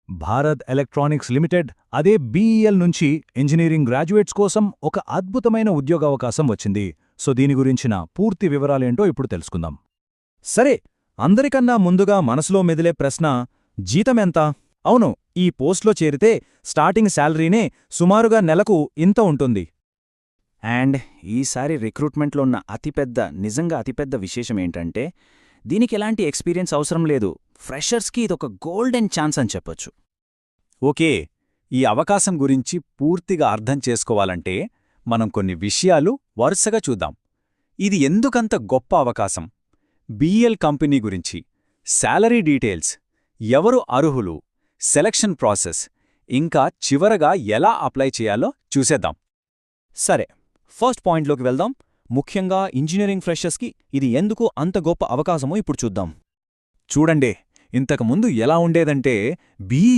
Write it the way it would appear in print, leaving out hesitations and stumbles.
Bharat electronics limited అదే BEL నుంచి engineering graduates కోసం ఒక అద్భుతమైన ఉద్యోగావకాశం వచ్చింది. సో దీని గురించిన పూర్తి వివరాలేంటో ఇప్పుడు తెలుసుకుందాం. సరే, అందరికన్నా ముందుగా మనసులో మెదిలే ప్రశ్న, జీతమెంత? అవును, ఈ పోస్ట్లో చేరితే స్టార్టింగ్ శాలరీనే సుమారుగా నెలకు ఇంత ఉంటుంది. అండ్ ఈసారి రిక్రూట్మెంట్లో ఉన్న నిజంగా అతిపెద్ద విశేషమేంటంటే, దీనికి ఎలాంటి ఎక్స్పీరియన్స్ అవసరం లేదు. ఫ్రెషర్స్కి ఇదొక గోల్డెన్ ఛాన్స్ అని చెప్పొచ్చు. ఓకే, ఈ అవకాశం గురించి పూర్తిగా అర్థం చేసుకోవాలంటే మనం కొన్ని విషయాలు వరుసగా చూద్దాం. ఇది ఎందుకంత గొప్ప అవకాశం, బీఈఎల్ కంపెనీ గురించి, శాలరీ డీటెయిల్స్, ఎవరు అర్హులు, సెలక్షన్ ప్రాసెస్, ఇంకా చివరగా ఎలా అప్లై చేయాలో చూసేద్దాం. సరే, ఫస్ట్ పాయింట్లోకి వెళ్దాం. ముఖ్యంగా ఇంజనీరింగ్ ఫ్రెషర్స్కి ఇది ఎందుకు అంత గొప్ప అవకాశమో ఇప్పుడు చూద్దాం. చూడండి, ఇంతకుముందు ఎలా ఉండేదంటే బీఈ